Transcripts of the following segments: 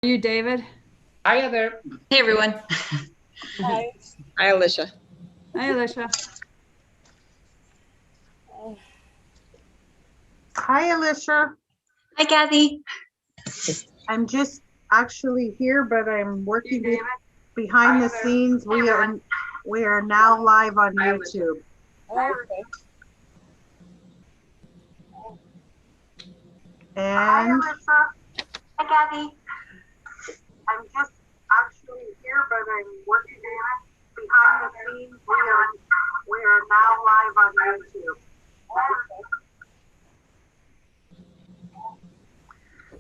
you, David? Hi there. Hey, everyone. Hi. Hi, Alicia. Hi, Alicia. Hi, Alicia. Hi, Kathy. I'm just actually here, but I'm working behind the scenes. We are now live on YouTube. Okay. And Hi, Kathy. I'm just actually here, but I'm working behind the scenes. We are now live on YouTube.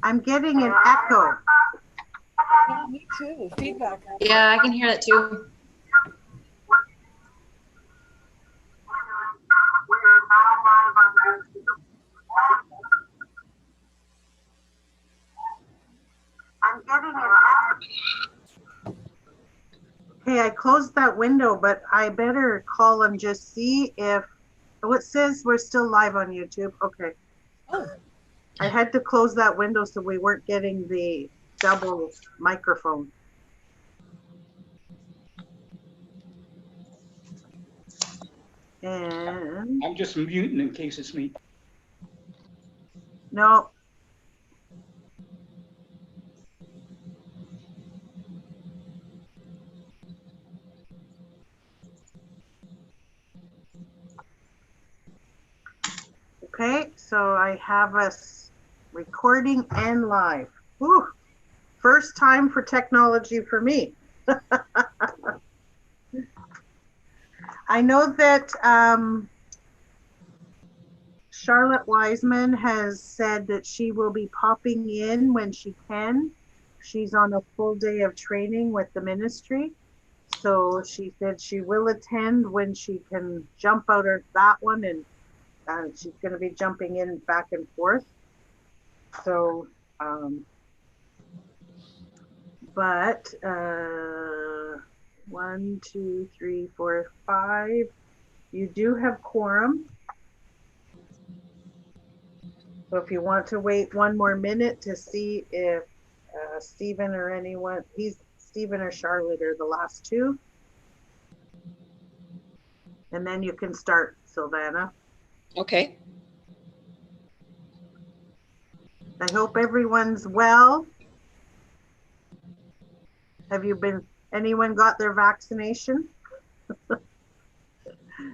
I'm getting an echo. Yeah, me too. Feedback. Yeah, I can hear that too. We are now live on YouTube. I'm getting an echo. Okay, I closed that window, but I better call and just see if, oh, it says we're still live on YouTube. Okay. Oh. I had to close that window so we weren't getting the double microphone. And I'm just muting in case it's me. no. Okay, so I have us recording and live. Whew. First time for technology for me. I know that Charlotte Wiseman has said that she will be popping in when she can. She's on a full day of training with the ministry. So she said she will attend when she can jump out of that one, and she's going to be jumping in back and forth. So, but 1, 2, 3, 4, 5. You do have quorum. So if you want to wait one more minute to see if Stephen or anyone, Stephen or Charlotte are the last two. And then you can start, Silvana. Okay. I hope everyone's well. Have anyone got their vaccination?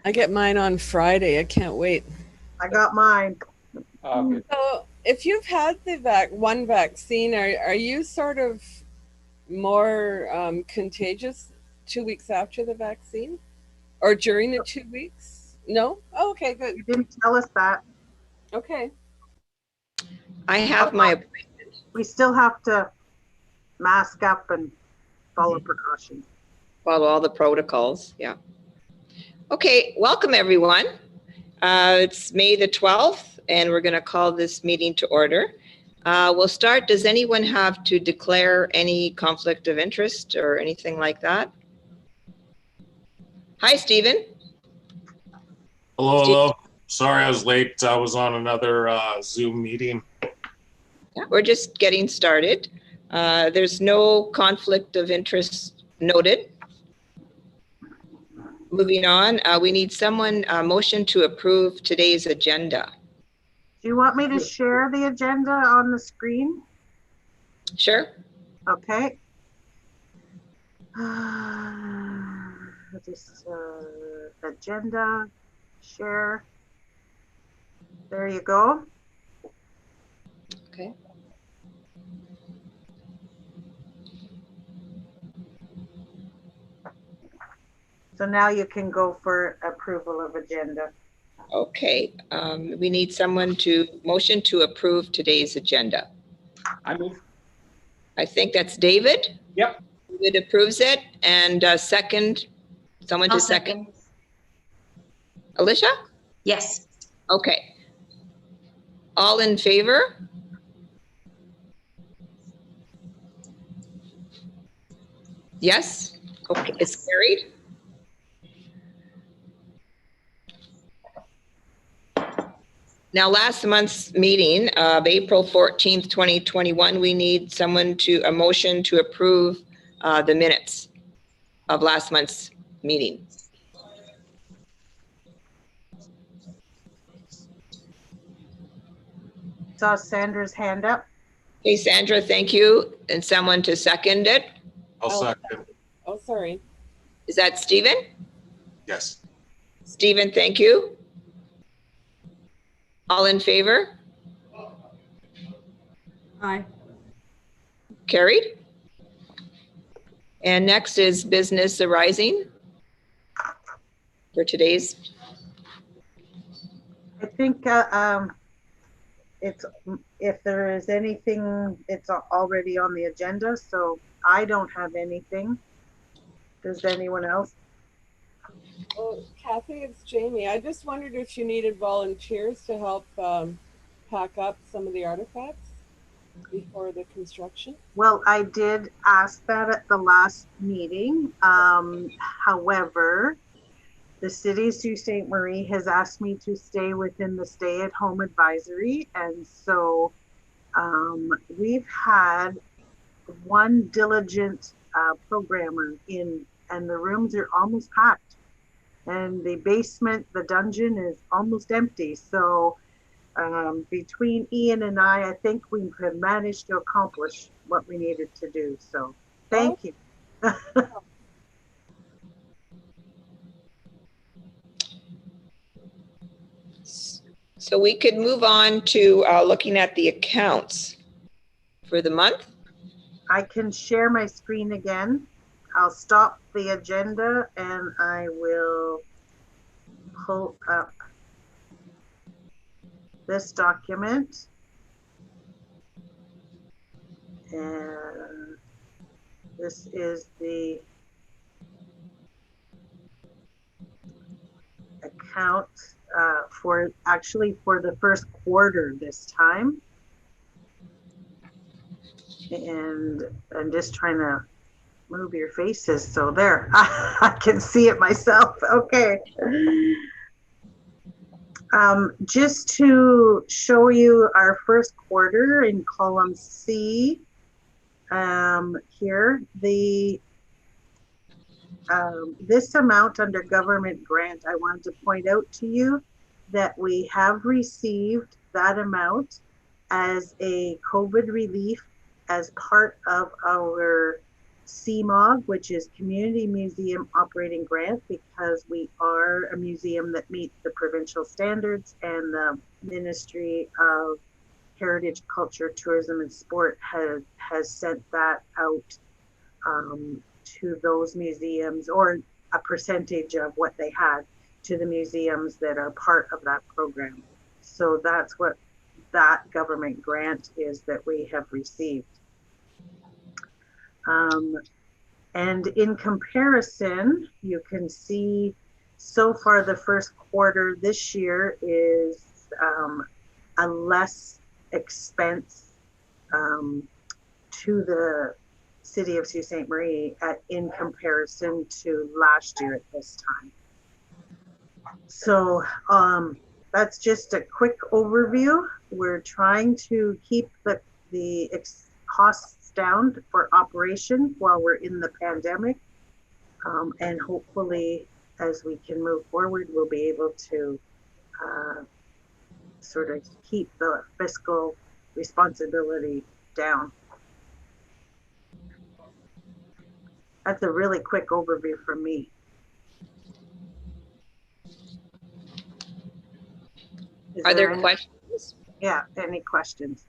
I get mine on Friday. I can't wait. I got mine. Good. So if you've had the one vaccine, are you sort of more contagious 2 weeks after the vaccine or during the 2 weeks? No? Oh, okay, good. You didn't tell us that. Okay. I have my appointment. We still have to mask up and follow precautions. Follow all the protocols. Yeah. Okay. Welcome, everyone. It's May the 12th, and we're going to call this meeting to order. We'll start. Does anyone have to declare any conflict of interest or anything like that? Hi, Stephen. Hello, hello. Sorry I was late. I was on another Zoom meeting. Yeah, we're just getting started. There's no conflict of interest noted. Moving on, we need someone, motion to approve today's agenda. Do you want me to share the agenda on the screen? Sure. Okay. Just agenda, share. There you go. Okay. So now you can go for approval of agenda. Okay. We need someone to motion to approve today's agenda. I move. I think that's David. Yep. David approves it. And second, someone to second. Alicia? Yes. Okay. All in favor? Yes. Okay, it's carried. Now, last month's meeting of April 14th, 2021, we need a motion to approve the minutes of last month's meeting. Saw Sandra's hand up. Hey, Sandra, thank you. And someone to second it. I'll second. Oh, sorry. Is that Stephen? Yes. Stephen, thank you. All in favor? Aye. Carried. And next is business arising for today's. I think it's, if there is anything, it's already on the agenda, so I don't have anything. Does anyone else? Well, Kathy, it's Jamie. I just wondered if you needed volunteers to help pack up some of the artifacts before the construction. Well, I did ask that at the last meeting. However, the city of Sault Ste. Marie has asked me to stay within the stay-at-home advisory. And so we've had one diligent programmer in, and the rooms are almost packed. And the basement, the dungeon is almost empty. So between Ian and I think we have managed to accomplish what we needed to do. So thank you. So we could move on to looking at the accounts for the month. I can share my screen again. I'll stop the agenda and I will pull up this document. And this is the account for the first quarter this time. And I'm just trying to move your faces so there I can see it myself. Okay. Just to show you our first quarter in column C, here, this amount under government grant, I wanted to point out to you that we have received that amount as a COVID relief as part of our CMOG, which is Community Museum Operating Grant, because we are a museum that meets the provincial standards, and the Ministry of Heritage, Culture, Tourism and Sport has sent that out to those museums, or a percentage of what they had to the museums that are part of that program. So that's what that government grant is that we have received. And in comparison, you can see so far the first quarter this year is a less expense to the city of Sault Ste. Marie in comparison to last year at this time. So that's just a quick overview. We're trying to keep the costs down for operation while we're in the pandemic. And hopefully, as we can move forward, we'll be able to sort of keep the fiscal responsibility down. That's a really quick overview from me. Are there questions? Yeah, any questions?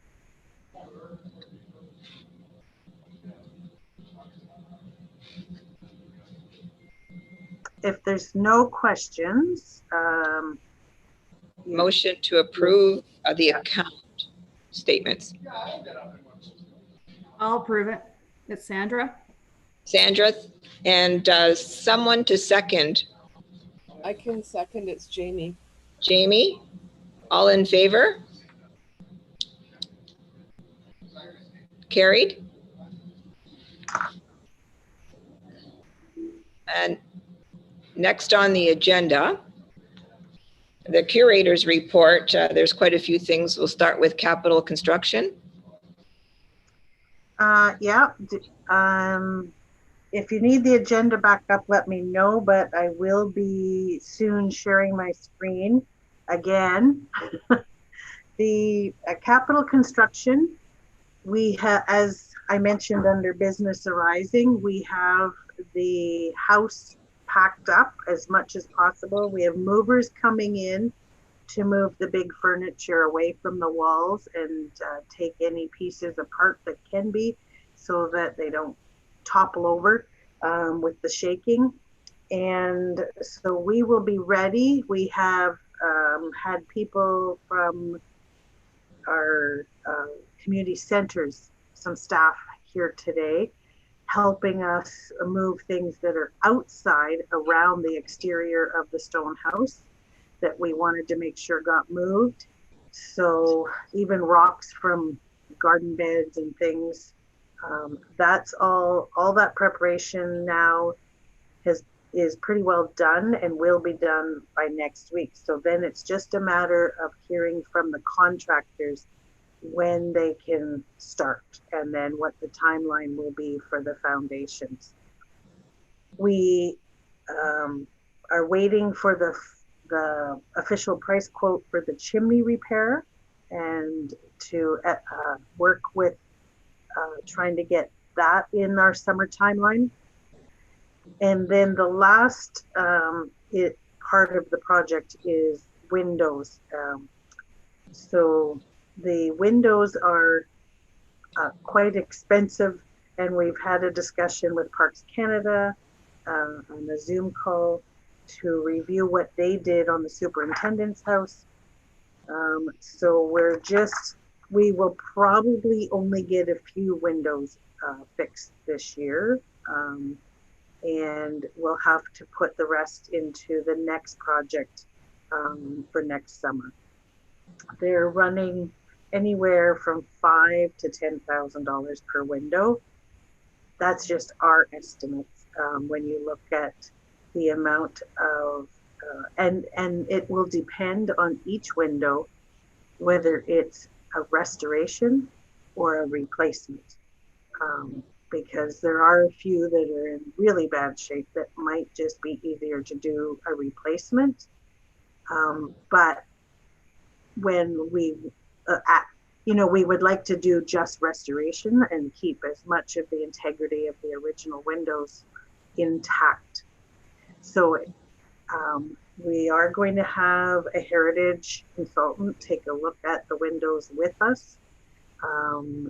If there's no questions, Motion to approve the account statements. I'll approve it. It's Sandra. Sandra, and someone to second. I can second. It's Jamie. Jamie, all in favor? Carried. And next on the agenda, the curator's report, there's quite a few things. We'll start with capital construction. Yeah. If you need the agenda back up, let me know, but I will be soon sharing my screen again. The capital construction, we have, as I mentioned under business arising, we have the house packed up as much as possible. We have movers coming in to move the big furniture away from the walls and take any pieces apart that can be, so that they don't topple over with the shaking. And so we will be ready. We have had people from our community centers, some staff here today, helping us move things that are outside around the exterior of the stone house that we wanted to make sure got moved. So even rocks from garden beds and things, that's all that preparation now is pretty well done and will be done by next week. So then it's just a matter of hearing from the contractors when they can start and then what the timeline will be for the foundations. We are waiting for the official price quote for the chimney repair and to work with trying to get that in our summer timeline. And then the last part of the project is windows. So the windows are quite expensive, and we've had a discussion with Parks Canada on a Zoom call to review what they did on the superintendent's house. So we will probably only get a few windows fixed this year. And we'll have to put the rest into the next project for next summer. They're running anywhere from $5,000 to $10,000 per window. That's just our estimates. When you look at the amount of, and it will depend on each window, whether it's a restoration or a replacement. Because there are a few that are in really bad shape that might just be easier to do a replacement. But when we, we would like to do just restoration and keep as much of the integrity of the original windows intact. So we are going to have a heritage consultant take a look at the windows with us,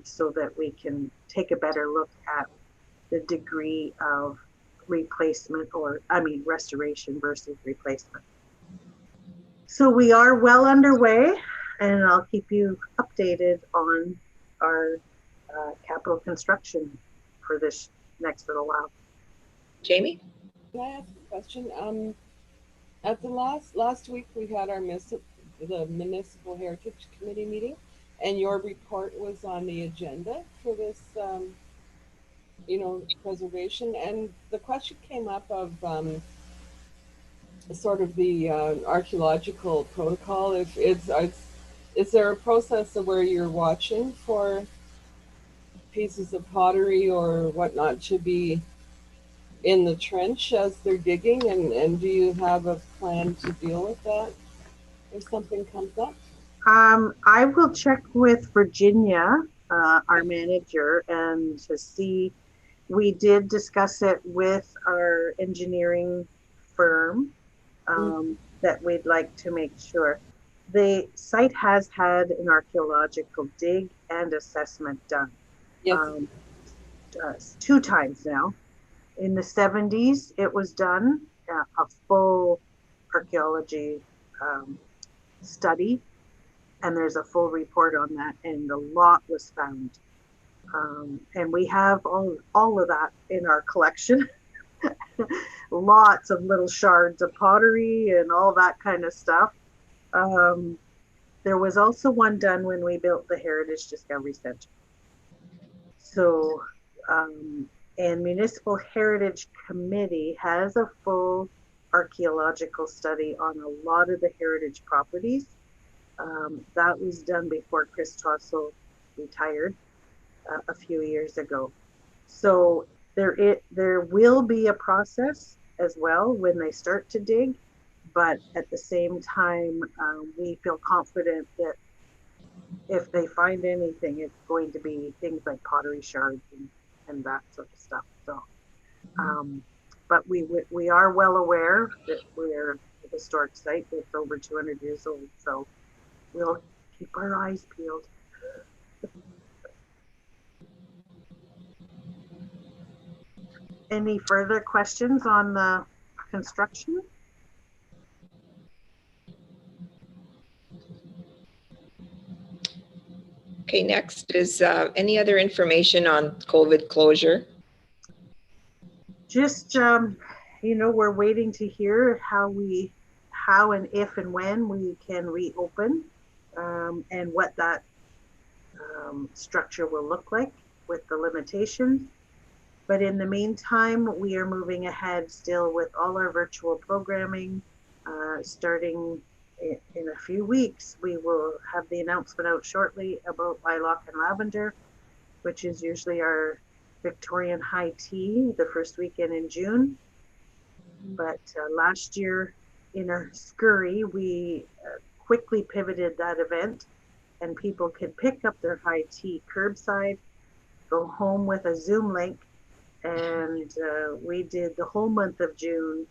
so that we can take a better look at the degree of replacement restoration versus replacement. So we are well underway, and I'll keep you updated on our capital construction for this next little while. Jamie? Can I ask a question? At the last week, we had our the Municipal Heritage Committee meeting, and your report was on the agenda for this, preservation. And the question came up of sort of the archaeological protocol. Is there a process of where you're watching for pieces of pottery or whatnot to be in the trench as they're digging? And do you have a plan to deal with that if something comes up? I will check with Virginia, our manager, and to see. We did discuss it with our engineering firm, that we'd like to make sure. The site has had an archaeological dig and assessment done. Yes. 2 times now. In the 70s, it was done, a full archaeology study, and there's a full report on that, and a lot was found. And we have all of that in our collection. Lots of little shards of pottery and all that kind of stuff. There was also one done when we built the Heritage Discovery Center. So, and Municipal Heritage Committee has a full archaeological study on a lot of the heritage properties. That was done before Chris Tossell retired a few years ago. So there will be a process as well when they start to dig, but at the same time, we feel confident that if they find anything, it's going to be things like pottery shards and that sort of stuff. So, but we are well aware that we're a historic site that's over 200 years old. So we'll keep our eyes peeled. Any further questions on the construction? Okay, next is any other information on COVID closure? Just, we're waiting to hear how and if and when we can reopen, and what that structure will look like with the limitations. But in the meantime, we are moving ahead still with all our virtual programming. Starting in a few weeks, we will have the announcement out shortly about Lilac and Lavender, which is usually our Victorian high tea the first weekend in June. But last year in our scurry, we quickly pivoted that event, and people could pick up their high tea curbside, go home with a Zoom link, and we did the whole month of June.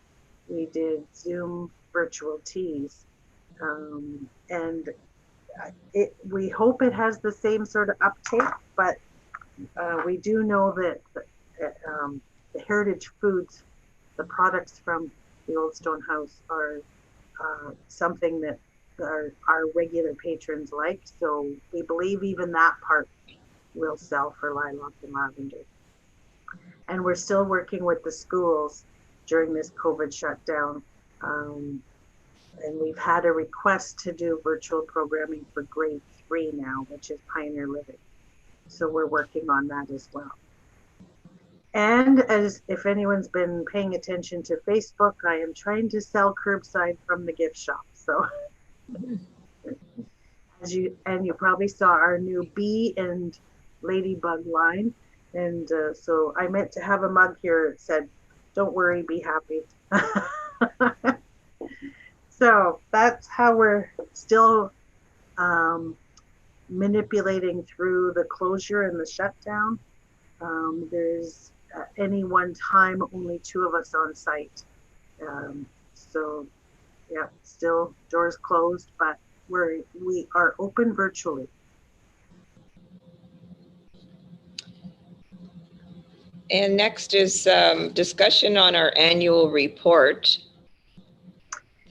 We did Zoom virtual teas, and we hope it has the same sort of uptake, but we do know that the heritage foods, the products from the Old Stone House are something that our regular patrons like. So we believe even that part will sell for Lilac and Lavender. And we're still working with the schools during this COVID shutdown. And we've had a request to do virtual programming for grade 3 now, which is Pioneer Living. So we're working on that as well. And as if anyone's been paying attention to Facebook, I am trying to sell curbside from the gift shop. So you probably saw our new bee and ladybug line. And so I meant to have a mug here that said, "Don't worry, be happy." So that's how we're still manipulating through the closure and the shutdown. There's at any one time only 2 of us on site. So yeah, still doors closed, but we are open virtually. And next is discussion on our annual report.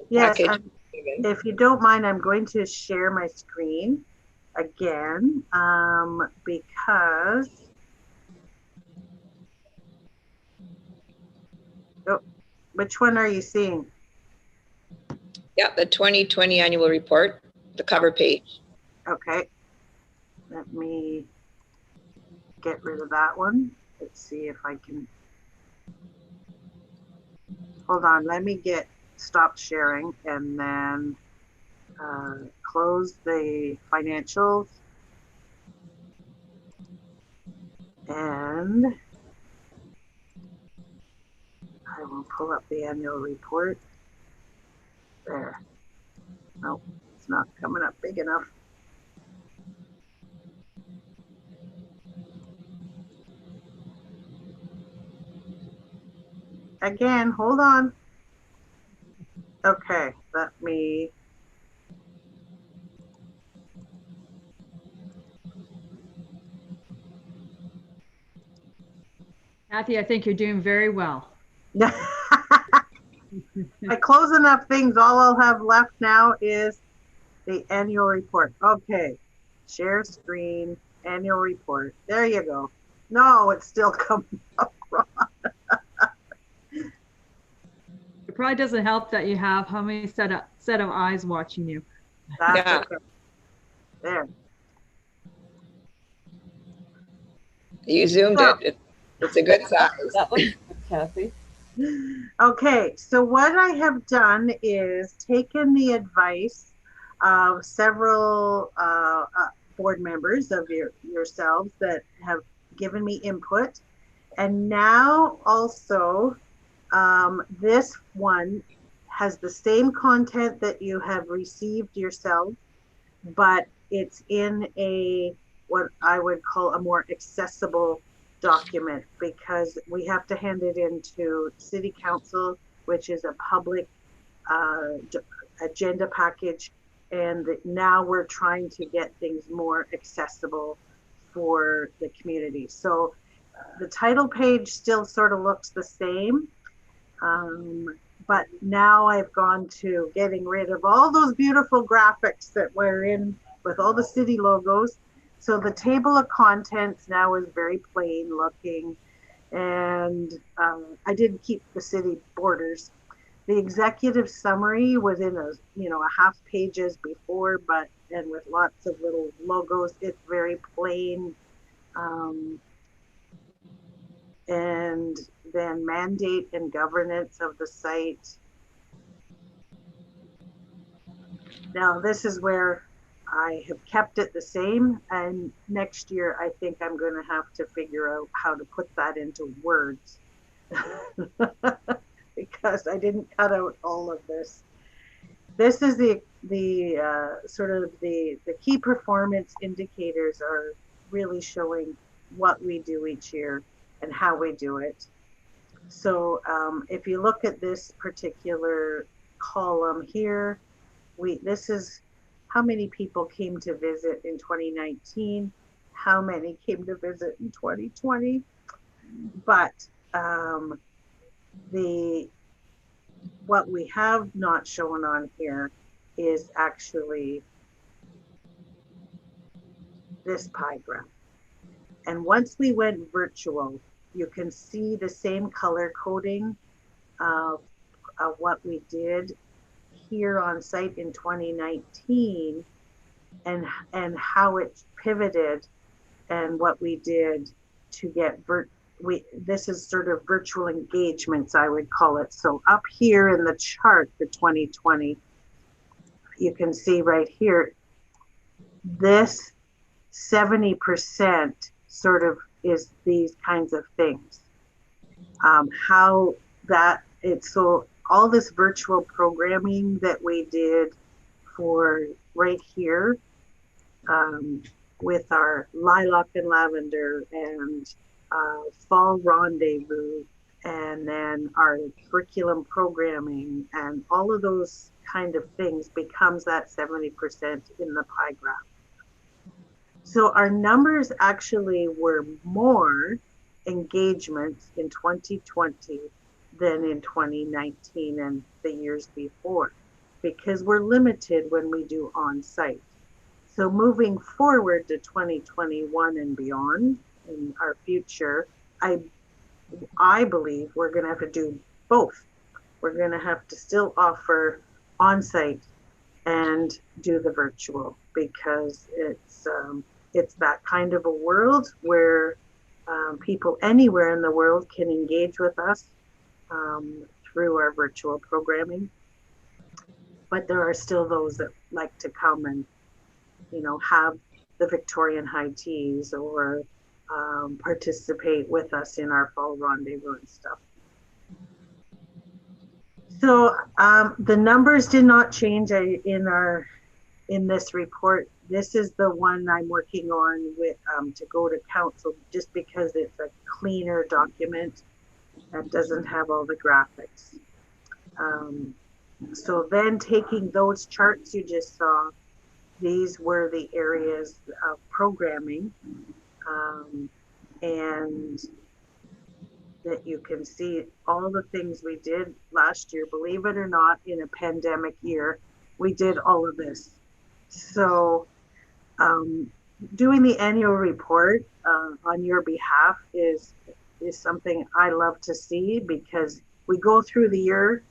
Yes, Package. if you don't mind, I'm going to share my screen again, because which one are you seeing? Yeah, the 2020 annual report, the cover page. Okay, let me get rid of that one. Let's see if I can, hold on, let me stop sharing and then close the financials, and I will pull up the annual report. There. Nope, it's not coming up big enough. Again, hold on. Okay, let me. Kathy, I think you're doing very well. By closing up things, all I'll have left now is the annual report. Okay, share screen, annual report. There you go. No, it's still coming up wrong. It probably doesn't help that you have how many set of eyes watching you. That's Yeah. okay. There. You zoomed So- it. It's a good size. That looks good, Kathy. Okay, so what I have done is taken the advice of several board members of yourselves that have given me input. And now also, this one has the same content that you have received yourself, but it's in a what I would call a more accessible document because we have to hand it into City Council, which is a public agenda package. And now we're trying to get things more accessible for the community. So the title page still sort of looks the same. But now I've gone to getting rid of all those beautiful graphics that were in with all the city logos. So the table of contents now is very plain looking. And I did keep the city borders. The executive summary was in a half pages before, and with lots of little logos. It's very plain. And then mandate and governance of the site. Now this is where I have kept it the same, and next year I think I'm going to have to figure out how to put that into words because I didn't cut out all of this. This is the sort of the key performance indicators are really showing what we do each year and how we do it. So if you look at this particular column here, this is how many people came to visit in 2019, how many came to visit in 2020. But what we have not shown on here is actually this pie graph. And once we went virtual, you can see the same color coding of what we did here on site in 2019 and how it pivoted and what we did to get this is sort of virtual engagements, I would call it. So up here in the chart for 2020, you can see right here, this 70% sort of is these kinds of things. How that it's so all this virtual programming that we did for right here with our lilac and lavender and fall rendezvous, and then our curriculum programming and all of those kind of things becomes that 70% in the pie graph. So our numbers actually were more engagements in 2020 than in 2019 and the years before, because we're limited when we do on-site. So moving forward to 2021 and beyond in our future, I believe we're going to have to do both. We're going to have to still offer on-site and do the virtual, because it's that kind of a world where people anywhere in the world can engage with us through our virtual programming. But there are still those that like to come and, have the Victorian high teas or participate with us in our fall rendezvous and stuff. So the numbers did not change in this report. This is the one I'm working on with to go to council, just because it's a cleaner document that doesn't have all the graphics. So then taking those charts you just saw, these were the areas of programming, and that you can see all the things we did last year. Believe it or not, in a pandemic year, we did all of this. So doing the annual report on your behalf is something I love to see, because we go through the year,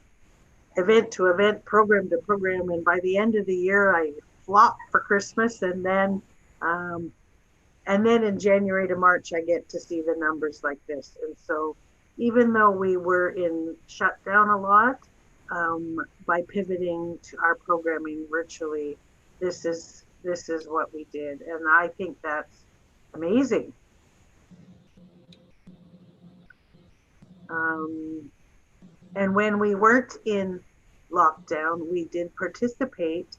event to event, program to program, and by the end of the year, I flop for Christmas, and then in January to March, I get to see the numbers like this. And so even though we were in shutdown a lot, by pivoting to our programming virtually, this is what we did, and I think that's amazing. And when we weren't in lockdown, we did participate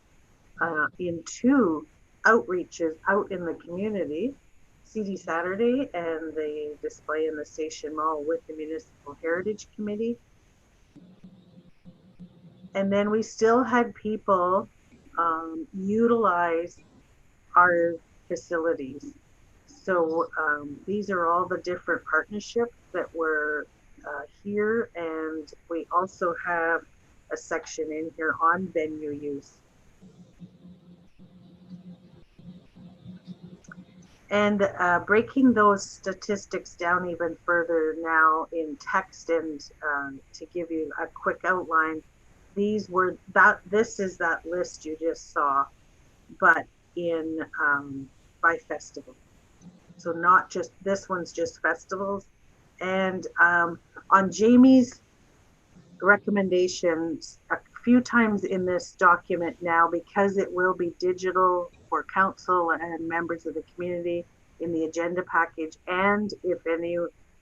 in 2 outreaches out in the community, CD Saturday and the display in the Station Mall with the Municipal Heritage Committee. And then we still had people utilize our facilities. So these are all the different partnerships that were here, and we also have a section in here on venue use. And breaking those statistics down even further now in text, and to give you a quick outline, this is that list you just saw, but in by festival. So not just, this one's just festivals. And on Jamie's recommendations, a few times in this document now, because it will be digital for council and members of the community in the agenda package, and if any,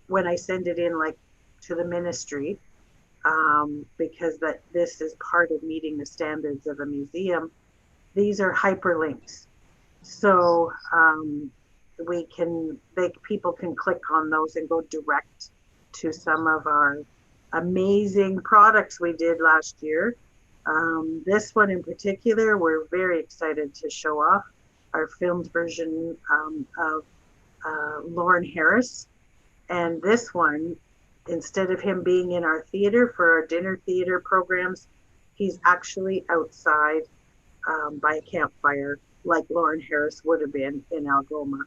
when I send it in like to the ministry, because this is part of meeting the standards of a museum, these are hyperlinks. So people can click on those and go direct to some of our amazing products we did last year. This one in particular, we're very excited to show off our filmed version of Lauren Harris. And this one, instead of him being in our theater for our dinner theater programs, he's actually outside by a campfire, like Lauren Harris would have been in Algoma.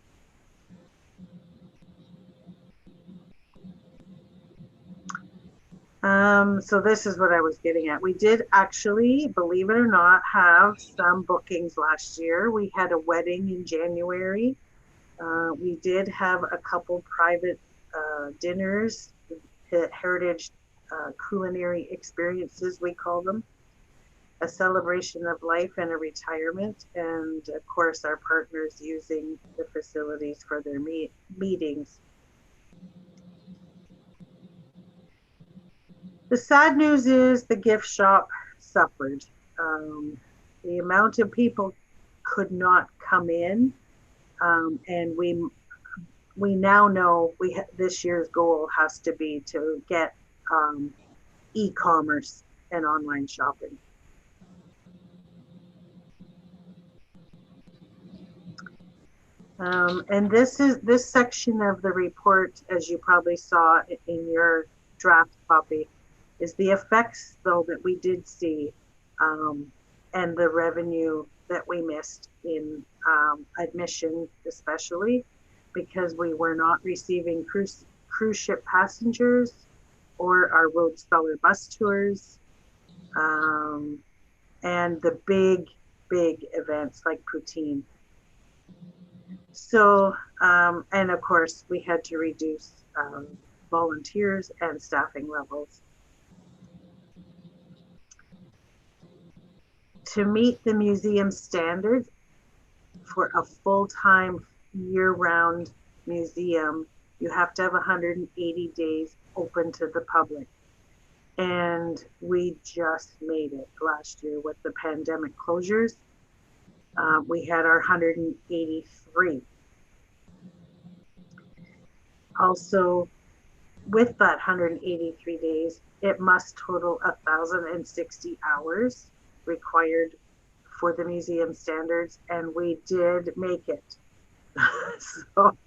So this is what I was getting at. We did actually, believe it or not, have some bookings last year. We had a wedding in January. We did have a couple private dinners, heritage culinary experiences, we call them, a celebration of life and a retirement, and of course our partners using the facilities for their meetings. The sad news is the gift shop suffered. The amount of people could not come in, and we now know this year's goal has to be to get e-commerce and online shopping. And this section of the report, as you probably saw in your draft copy, is the effects, though, that we did see, and the revenue that we missed in admission, especially because we were not receiving cruise ship passengers or our road speller bus tours, and the big events like Poutine. So, and of course, we had to reduce volunteers and staffing levels. To meet the museum standards for a full-time year-round museum, you have to have 180 days open to the public. And we just made it last year with the pandemic closures. We had our 183. Also, with that 183 days, it must total 1,060 hours required for the museum standards, and we did make it. So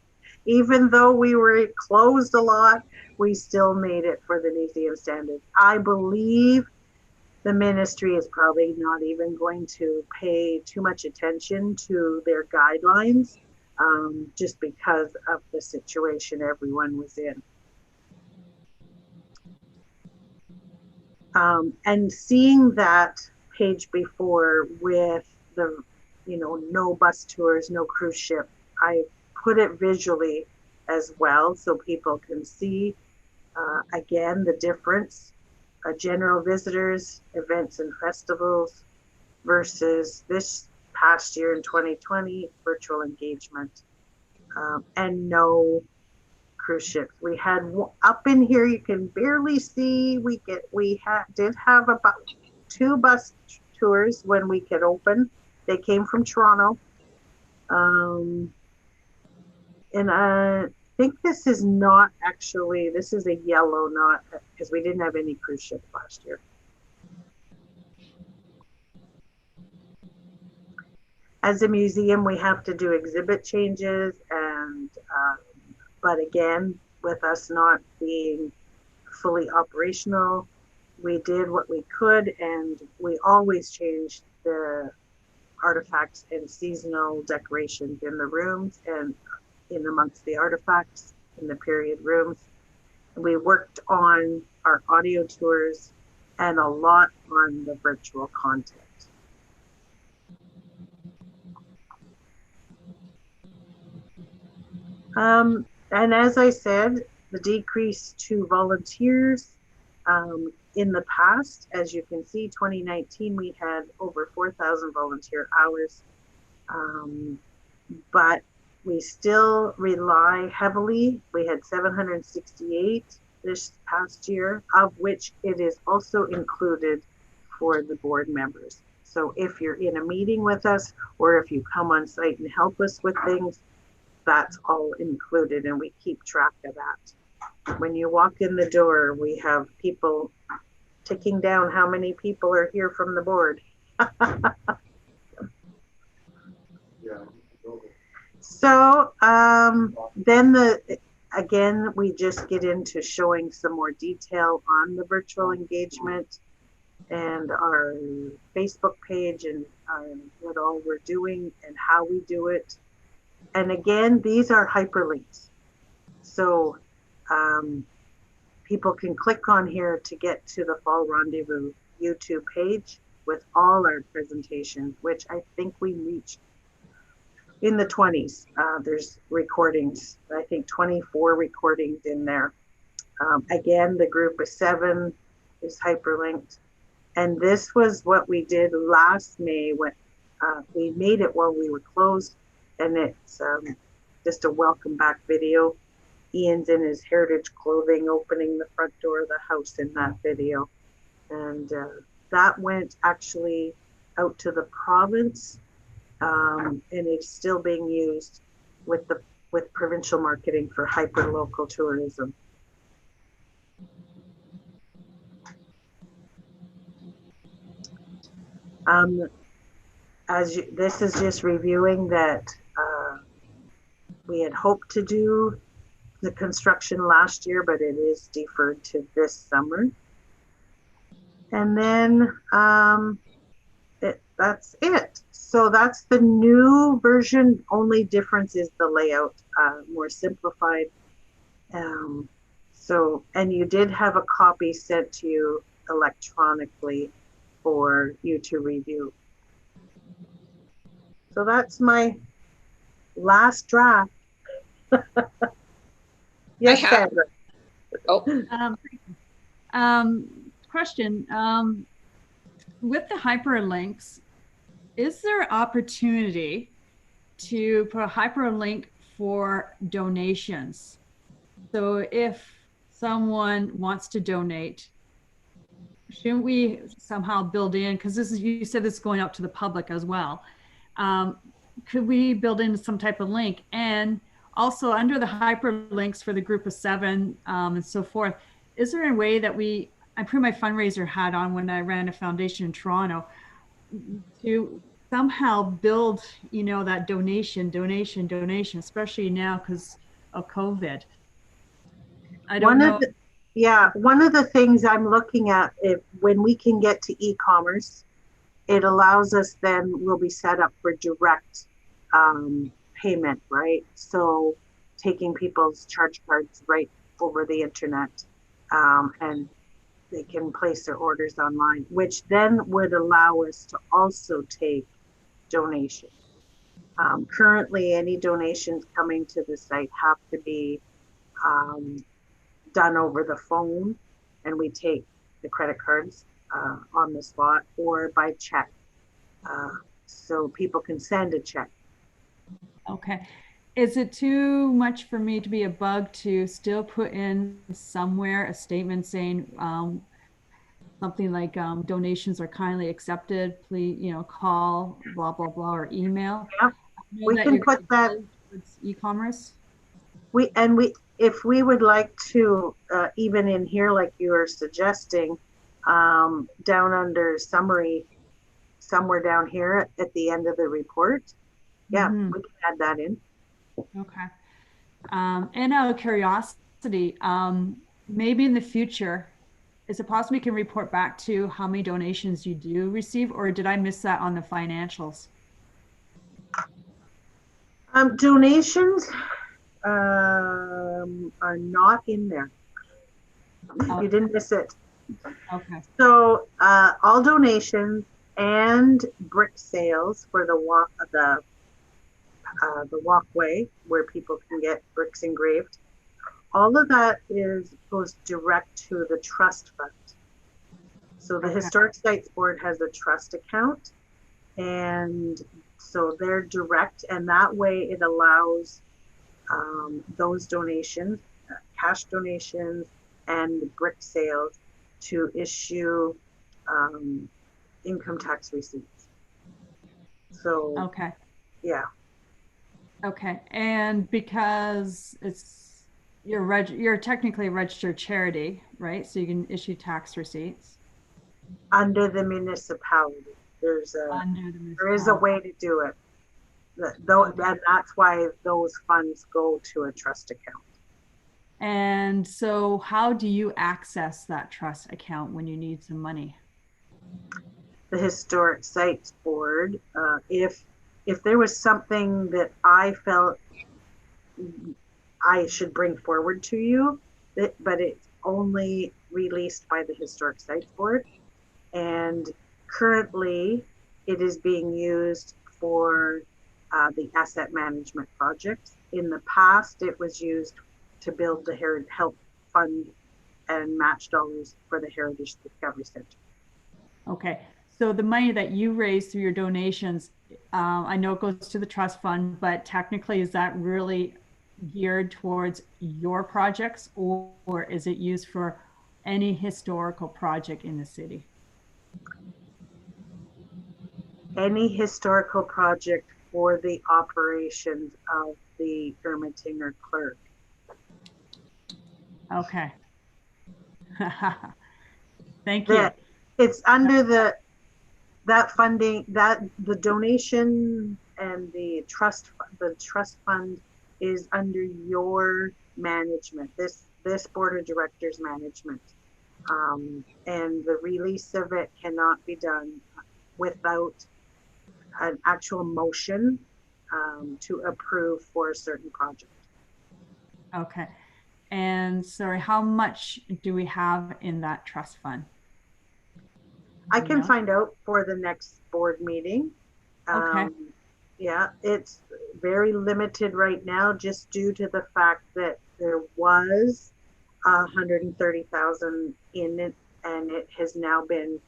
even though we were closed a lot, we still made it for the museum standards. I believe the ministry is probably not even going to pay too much attention to their guidelines, just because of the situation everyone was in. And seeing that page before with the, no bus tours, no cruise ship, I put it visually as well so people can see Again, the difference, general visitors, events and festivals versus this past year in 2020, virtual engagement, and no cruise ships. We had up in here, you can barely see, did have about 2 bus tours when we could open. They came from Toronto. And I think this is not actually, this is a yellow, not because we didn't have any cruise ships last year. As a museum, we have to do exhibit changes, and but again, with us not being fully operational, we did what we could, and we always changed the artifacts and seasonal decorations in the rooms and in amongst the artifacts in the period rooms. We worked on our audio tours and a lot on the virtual content. And as I said, the decrease to volunteers in the past, as you can see, 2019, we had over 4,000 volunteer hours, but we still rely heavily. We had 768 this past year, of which it is also included for the board members. So if you're in a meeting with us, or if you come on site and help us with things, that's all included, and we keep track of that. When you walk in the door, we have people ticking down how many people are here from the board. So then again, we just get into showing some more detail on the virtual engagement and our Facebook page and what all we're doing and how we do it. And again, these are hyperlinks. So people can click on here to get to the Fall Rendezvous YouTube page with all our presentations, which I think we reached in the 20s. There's recordings, I think 24 recordings in there. Again, the group of 7 is hyperlinked. And this was what we did last May when we made it while we were closed. And it's just a welcome back video. Ian's in his heritage clothing opening the front door of the house in that video. And that went actually out to the province, and it's still being used with provincial marketing for hyper-local tourism. This is just reviewing that we had hoped to do the construction last year, but it is deferred to this summer. And then that's it. So that's the new version. Only difference is the layout, more simplified. So, and you did have a copy sent to you electronically for you to review. So that's my last draft. Yes, Sandra. Question, with the hyperlinks, is there opportunity to put a hyperlink for donations? So if someone wants to donate, shouldn't we somehow build in, because this is, you said this is going out to the public as well. Could we build in some type of link? And also under the hyperlinks for the group of 7 and so forth, is there a way that I put my fundraiser hat on when I ran a foundation in Toronto, to somehow build, that donation, especially now because of COVID? I don't know. One of the things I'm looking at, when we can get to e-commerce, it allows us, then we'll be set up for direct payment, right? So taking people's charge cards right over the internet, and they can place their orders online, which then would allow us to also take donations. Currently, any donations coming to the site have to be done over the phone, and we take the credit cards on the spot or by check. So people can send a check. Okay. Is it too much for me to be a bug to still put in somewhere a statement saying something like donations are kindly accepted, please, call, blah, blah, blah, or email? Yeah, we can put that. E-commerce? If we would like to, even in here, like you were suggesting, down under summary, somewhere down here at the end of the report, yeah, we can add that in. Okay. And out of curiosity, maybe in the future, is it possible you can report back to how many donations you do receive, or did I miss that on the financials? Donations are not in there. You didn't miss it. Okay. So all donations and brick sales for the walkway where people can get bricks engraved, all of that goes direct to the trust fund. So the Historic Sites Board has a trust account, and so they're direct, and that way it allows those donations, cash donations and brick sales, to issue income tax receipts. So Okay. yeah. Okay. And because you're technically a registered charity, right? So you can issue tax receipts Under the municipality, there is a way to do it. And that's why those funds go to a trust account. And so how do you access that trust account when you need some money? The Historic Sites Board, if there was something that I felt I should bring forward to you, but it's only released by the Historic Sites Board, and currently it is being used for the asset management projects. In the past, it was used to build the Help Fund and match dollars for the Heritage Discovery Center. Okay, so the money that you raise through your donations, I know it goes to the trust fund, but technically is that really geared towards your projects, or is it used for any historical project in the city? Any historical project for the operations of the Ermitinger clerk. Okay. Thank you. It's under that funding, that the donation and the trust fund is under your management, this board of directors management. And the release of it cannot be done without an actual motion to approve for a certain project. Okay. And sorry, how much do we have in that trust fund? I can find out for the next board meeting. Okay. Yeah, it's very limited right now, just due to the fact that there was 130,000 in it, and it has now been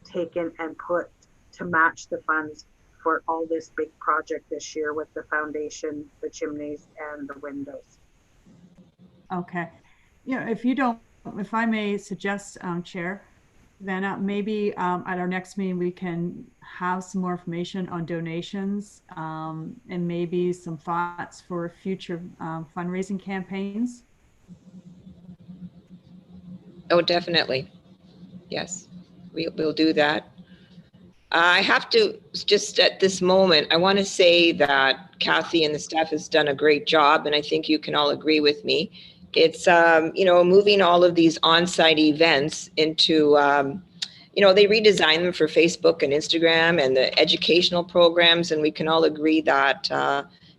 taken and put to match the funds for all this big project this year with the foundation, the chimneys, and the windows. Okay. If I may suggest, Chair, then maybe at our next meeting, we can have some more information on donations and maybe some thoughts for future fundraising campaigns. Oh, definitely. Yes, we'll do that. I have to just at this moment, I want to say that Kathy and the staff has done a great job, and I think you can all agree with me. It's, moving all of these on-site events into, they redesign them for Facebook and Instagram and the educational programs, and we can all agree that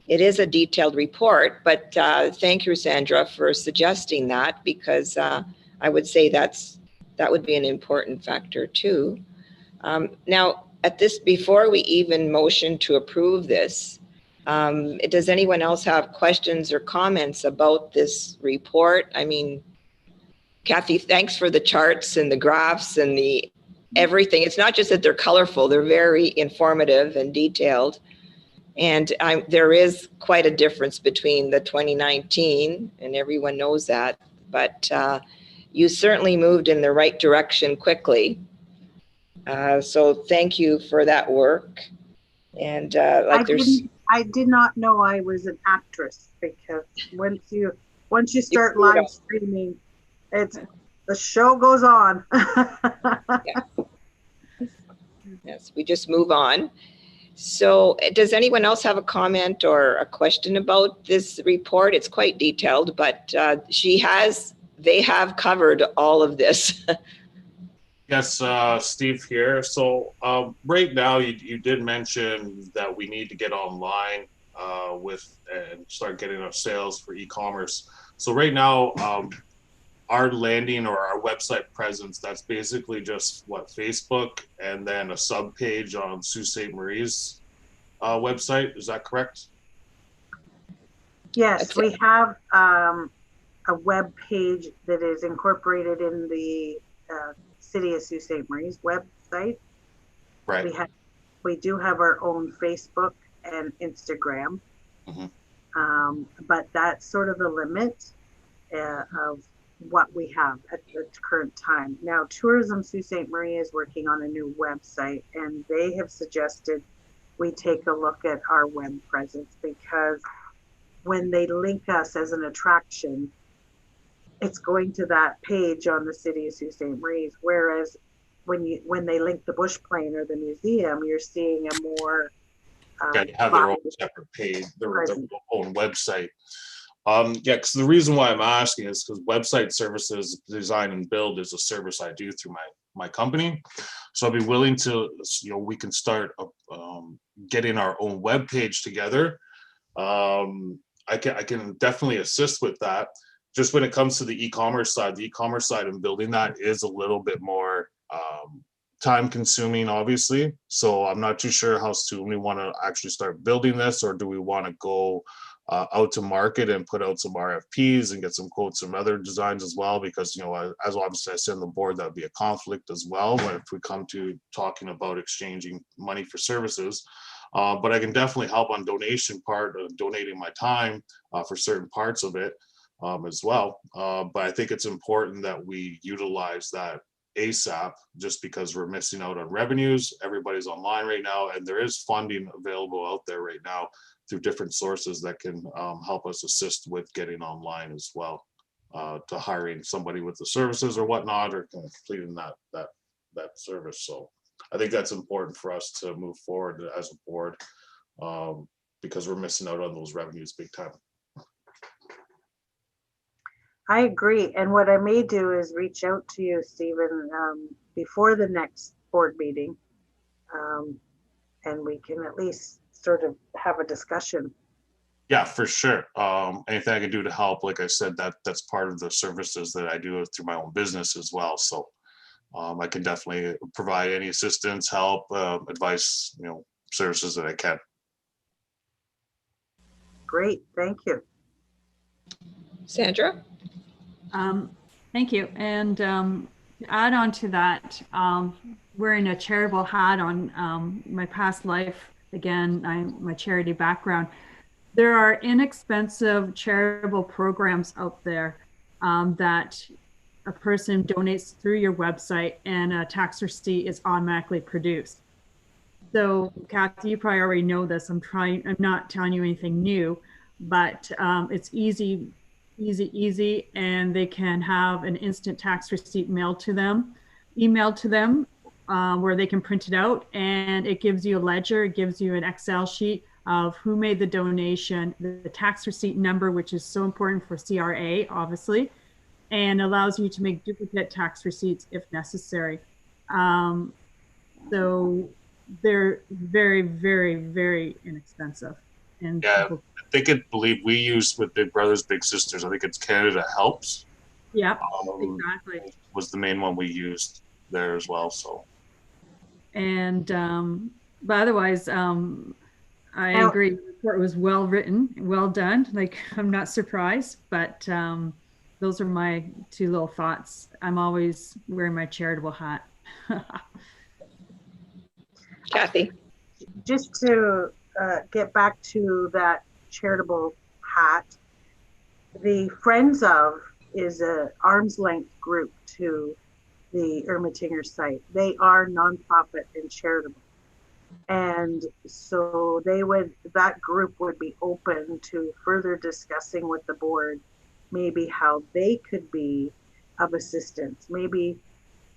it is a detailed report. But thank you, Sandra, for suggesting that, because I would say that would be an important factor too. Now, before we even motion to approve this, does anyone else have questions or comments about this report? I mean, Kathy, thanks for the charts and the graphs and the everything. It's not just that they're colorful, they're very informative and detailed. And there is quite a difference between the 2019, and everyone knows that, but you certainly moved in the right direction quickly. So thank you for that work. And I did not know I was an actress, because once you start live streaming, the show goes on. Yes, we just move on. So does anyone else have a comment or a question about this report? It's quite detailed, but they have covered all of this. Yes, Steve here. So right now, you did mention that we need to get online and start getting our sales for e-commerce. So right now, our landing or our website presence, that's basically just Facebook and then a sub page on Sault Ste. Marie's website. Is that correct? Yes, we have a web page that is incorporated in the City of Sault Ste. Marie's website. Right. We do have our own Facebook and Instagram, but that's sort of the limit of what we have at the current time. Now, Tourism Sault Ste. Marie is working on a new website, and they have suggested we take a look at our web presence, because when they link us as an attraction, it's going to that page on the City of Sault Ste. Marie's, whereas when they link the Bush Plane or the museum, you're seeing a more You have their own separate page, their own website. Because the reason why I'm asking is because website services, design and build is a service I do through my company. So I'd be willing to, we can start getting our own web page together. I can definitely assist with that. Just when it comes to the e-commerce side, and building that is a little bit more time consuming, obviously. So I'm not too sure how soon we want to actually start building this, or do we want to go out to market and put out some RFPs and get some quotes from other designs as well, because as obviously I said on the board, that would be a conflict as well if we come to talking about exchanging money for services. But I can definitely help on donation part of donating my time for certain parts of it as well. But I think it's important that we utilize that ASAP, just because we're missing out on revenues. Everybody's online right now, and there is funding available out there right now through different sources that can help us assist with getting online as well, to hiring somebody with the services or whatnot, or completing that service. So I think that's important for us to move forward as a board, because we're missing out on those revenues big time. I agree. And what I may do is reach out to you, Stephen, before the next board meeting, and we can at least sort of have a discussion. Yeah, for sure. Anything I can do to help, like I said, that's part of the services that I do through my own business as well. So I can definitely provide any assistance, help, advice, services that I can. Great, thank you. Sandra? Thank you. And to add on to that, wearing a charitable hat on my past life, again, my charity background, there are inexpensive charitable programs out there that a person donates through your website and a tax receipt is automatically produced. So Kathy, you probably already know this. I'm not telling you anything new, but it's easy, and they can have an instant tax receipt emailed to them, where they can print it out, and it gives you a ledger, it gives you an Excel sheet of who made the donation, the tax receipt number, which is so important for CRA, obviously, and allows you to make duplicate tax receipts if necessary. So they're very, very, very inexpensive. And yeah, I believe we use with Big Brothers Big Sisters, I think it's Canada Helps. Yeah, exactly. Was the main one we used there as well. So, and but otherwise, I agree. The report was well written, well done. Like, I'm not surprised, but those are my two little thoughts. I'm always wearing my charitable hat. Kathy? Just to get back to that charitable hat, the Friends of is a arm's length group to the Ermitinger site. They are nonprofit and charitable. And so that group would be open to further discussing with the board, maybe how they could be of assistance. Maybe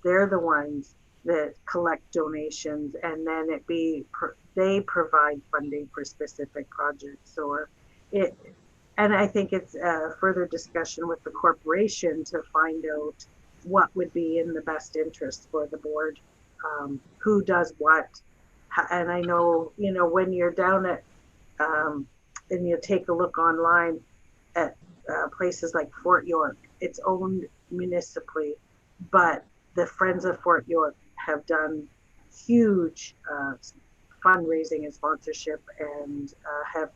they're the ones that collect donations, and then they provide funding for specific projects, and I think it's a further discussion with the corporation to find out what would be in the best interest for the board, who does what. And I know, when you're down at, and you take a look online at places like Fort York, it's owned municipally, but the Friends of Fort York have done huge fundraising and sponsorship, and have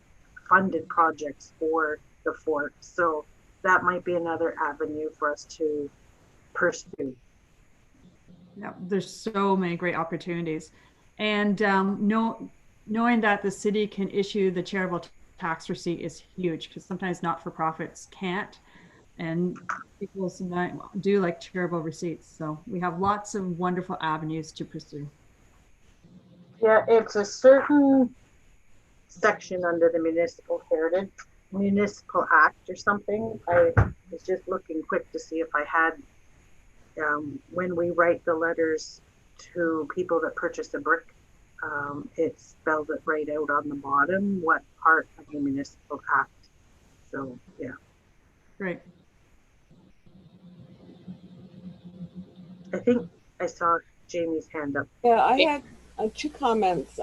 funded projects for the fort. So that might be another avenue for us to pursue. Yeah, there's so many great opportunities. And knowing that the city can issue the charitable tax receipt is huge, because sometimes not-for-profits can't. And people sometimes do like charitable receipts. So we have lots of wonderful avenues to pursue. Yeah, it's a certain section under the Municipal Act or something. I was just looking quick to see if I had, when we write the letters to people that purchase a brick, it spells it right out on the bottom what part of the Municipal Act. So yeah. Great. I think I saw Jamie's hand up. Yeah, I had two comments.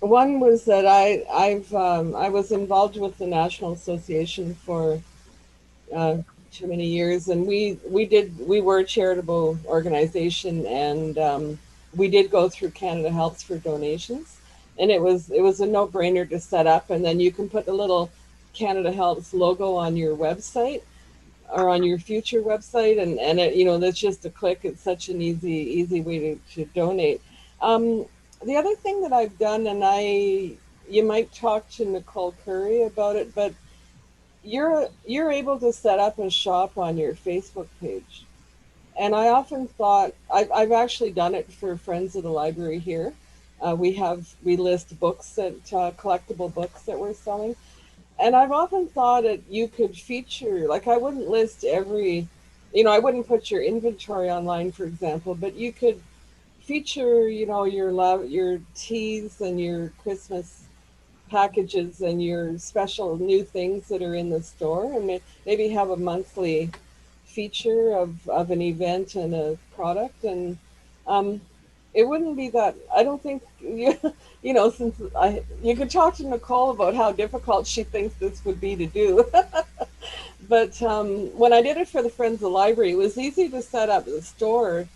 One was that I was involved with the National Association for too many years, and we were a charitable organization, and we did go through Canada Helps for donations, and it was a no-brainer to set up, and then you can put the little Canada Helps logo on your website or on your future website, and it, that's just a click. It's such an easy way to donate. The other thing that I've done, and you might talk to Nicole Curry about it, but you're able to set up a shop on your Facebook page. And I often thought, I've actually done it for Friends of the Library here. We list books collectible books that we're selling. And I've often thought that you could feature, like I wouldn't list I wouldn't put your inventory online, for example, but you could feature, your teas and your Christmas packages and your special new things that are in the store, and maybe have a monthly feature of an event and a product. And it wouldn't be that, I don't think, since you could talk to Nicole about how difficult she thinks this would be to do. But when I did it for the Friends of the Library, it was easy to set up the store,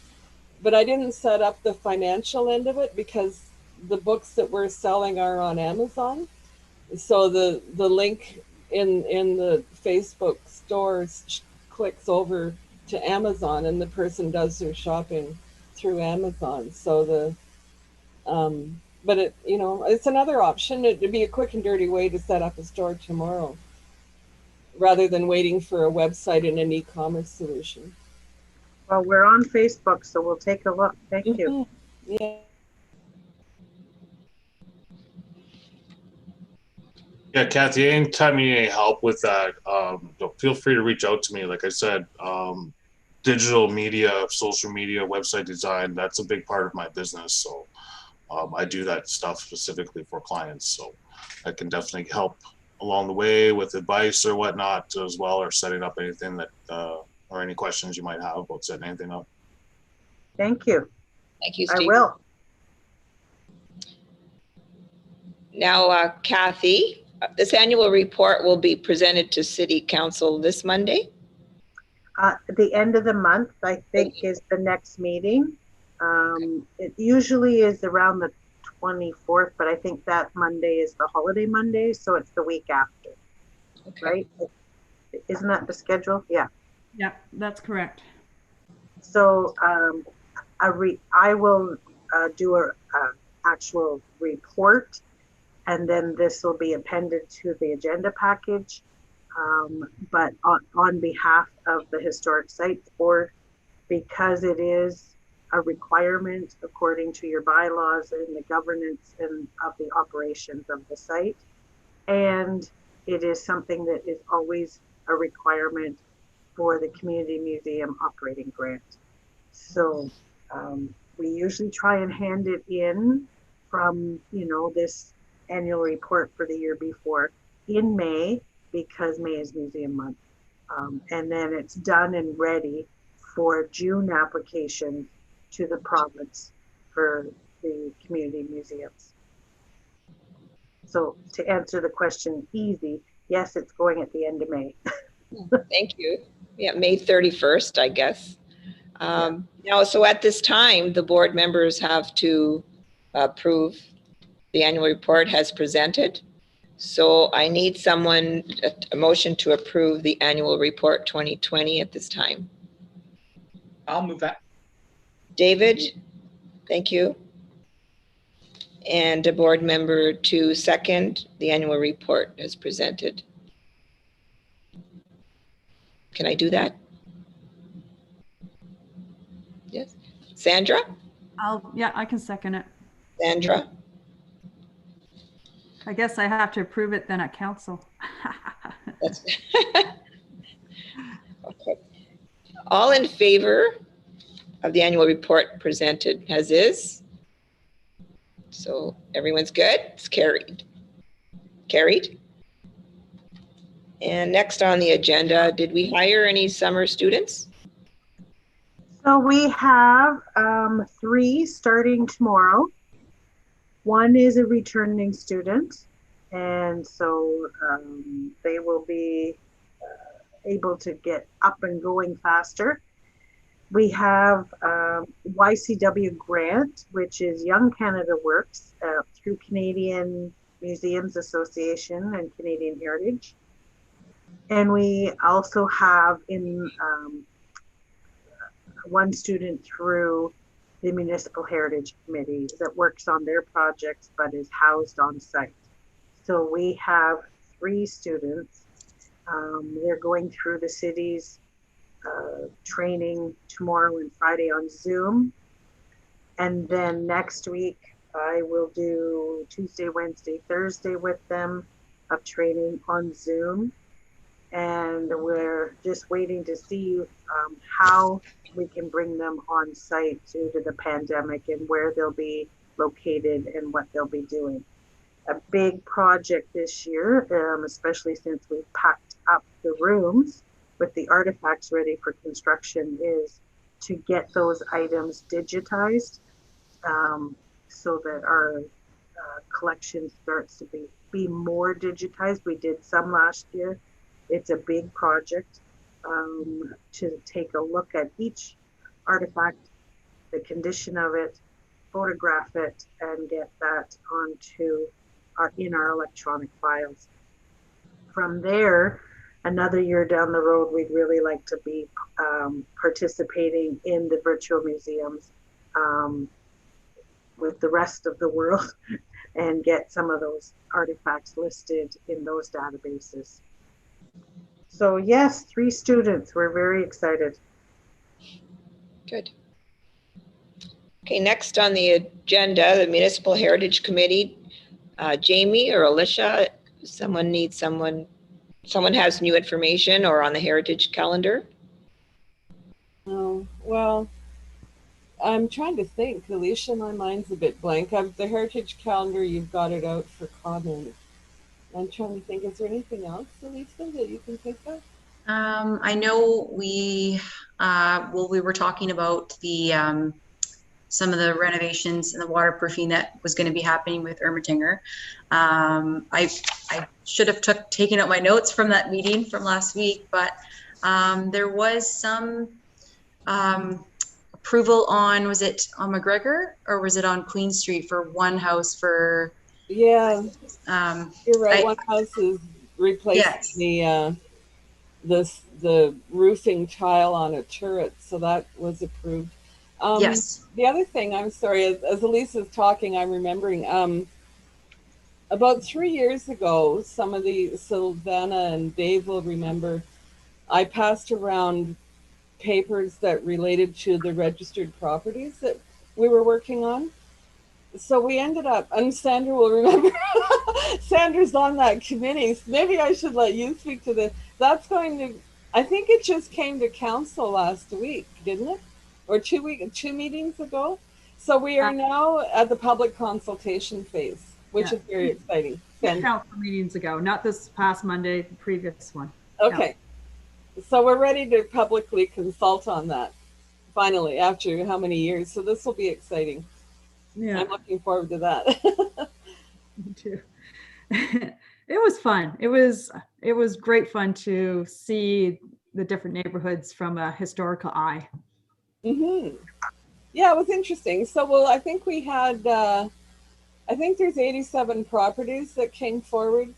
but I didn't set up the financial end of it because the books that we're selling are on Amazon. So the link in the Facebook stores clicks over to Amazon, and the person does their shopping through Amazon. So but it's another option. It'd be a quick and dirty way to set up a store tomorrow, rather than waiting for a website and an e-commerce solution. Well, we're on Facebook, so we'll take a look. Thank you. Yeah. Yeah, Kathy, anytime you need any help with that, feel free to reach out to me. Like I said, digital media, social media, website design, that's a big part of my business. So I do that stuff specifically for clients. So I can definitely help along the way with advice or whatnot as well, or setting up anything that, or any questions you might have about setting anything up. Thank you. Thank you, Steve. I will. Now, Kathy, this annual report will be presented to City Council this Monday. The end of the month, I think, is the next meeting. It usually is around the 24th, but I think that Monday is the holiday Monday, so it's the week after, right? Isn't that the schedule? Yeah. Yep, that's correct. So I will do a actual report, and then this will be appended to the agenda package. But on behalf of the Historic Sites Board, because it is a requirement according to your bylaws and the governance and of the operations of the site, and it is something that is always a requirement for the Community Museum operating grant. So we usually try and hand it in from, this annual report for the year before in May, because May is Museum Month. And then it's done and ready for June application to the province for the community museums. So to answer the question easy, yes, it's going at the end of May. Thank you. Yeah, May 31st, I guess. Now, so at this time, the board members have to approve the annual report as presented. So I need someone, a motion to approve the annual report 2020 at this time. I'll move that. David, thank you. And a board member to second the annual report as presented. Can I do that? Yes. Sandra? Yeah, I can second it. Sandra? I guess I have to approve it then at council. That's okay. All in favor of the annual report presented as is? So everyone's good? It's carried. Carried. And next on the agenda, did we hire any summer students? So we have 3 starting tomorrow. One is a returning student, and so they will be able to get up and going faster. We have YCW grant, which is Young Canada Works through Canadian Museums Association and Canadian Heritage. And we also have in one student through the Municipal Heritage Committee that works on their projects but is housed on site. So we have 3 students. They're going through the city's training tomorrow and Friday on Zoom. And then next week, I will do Tuesday, Wednesday, Thursday with them of training on Zoom. And we're just waiting to see how we can bring them on site due to the pandemic and where they'll be located and what they'll be doing. A big project this year, especially since we've packed up the rooms with the artifacts ready for construction, is to get those items digitized so that our collection starts to be more digitized. We did some last year. It's a big project to take a look at each artifact, the condition of it, photograph it, and get that onto in our electronic files. From there, another year down the road, we'd really like to be participating in the virtual museums with the rest of the world and get some of those artifacts listed in those databases. So yes, 3 students. We're very excited. Good. Okay, next on the agenda, the Municipal Heritage Committee. Jamie or Alicia, someone has new information or on the Heritage calendar? Oh, well, I'm trying to think. Alicia, my mind's a bit blank. The Heritage calendar, you've got it out for comment. I'm trying to think, is there anything else, Alicia, that you can think of? I know we were talking about the some of the renovations and the waterproofing that was going to be happening with Ermatinger. I should have taken out my notes from that meeting from last week, but there was some approval on, was it on McGregor or was it on Queen Street for one house for? Yeah, you're right. One house is replacing the roofing tile on a turret, so that was approved. Yes. The other thing, I'm sorry, as Elise is talking, I'm remembering, about 3 years ago, Sylvana and Dave will remember, I passed around papers that related to the registered properties that we were working on. So we ended up, and Sandra will remember, Sandra's on that committee. So maybe I should let you speak to this. That's going to, I think it just came to council last week, didn't it? Or 2 meetings ago. So we are now at the public consultation phase, which is very exciting. Council meetings ago, not this past Monday, the previous one. Okay. So we're ready to publicly consult on that finally after how many years. So this will be exciting. Yeah. I'm looking forward to that. Me too. It was fun. It was great fun to see the different neighborhoods from a historical eye. Mm-hmm. Yeah, it was interesting. So, well, I think we had, I think there's 87 properties that came forward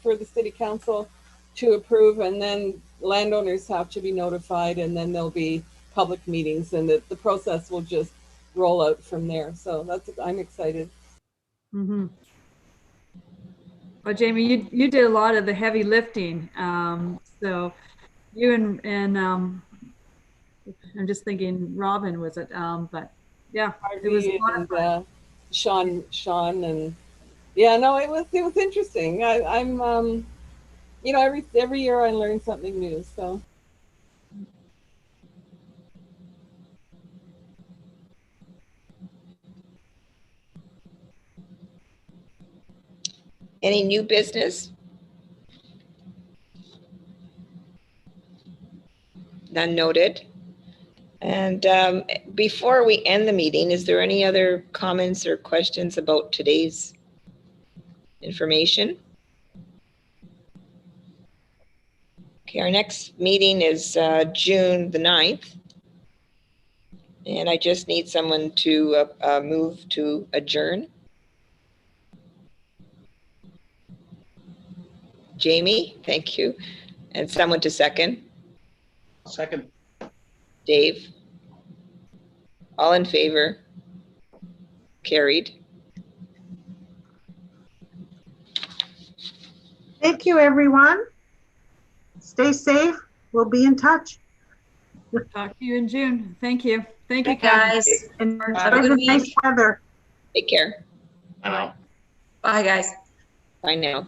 for the city council to approve, and then landowners have to be notified, and then there'll be public meetings, and the process will just roll out from there. So I'm excited. Mm-hmm. Well, Jamie, you did a lot of the heavy lifting. So you and I'm just thinking Robin was it, but yeah, Harvey, it was a lot of fun. Sean, and yeah, no, it was interesting. I'm you know, every year I learn something new. So. Any new business? None noted. And before we end the meeting, is there any other comments or questions about today's information? Okay, our next meeting is June the 9th. And I just need someone to move to adjourn. Jamie, thank you. And someone to second. Second. Dave. All in favor? Carried. Thank you, everyone. Stay safe. We'll be in touch. Talk to you in June. Thank you. Thank you, Guys. And Have a good week. nice weather. Take care. I know. Bye, guys. Bye now.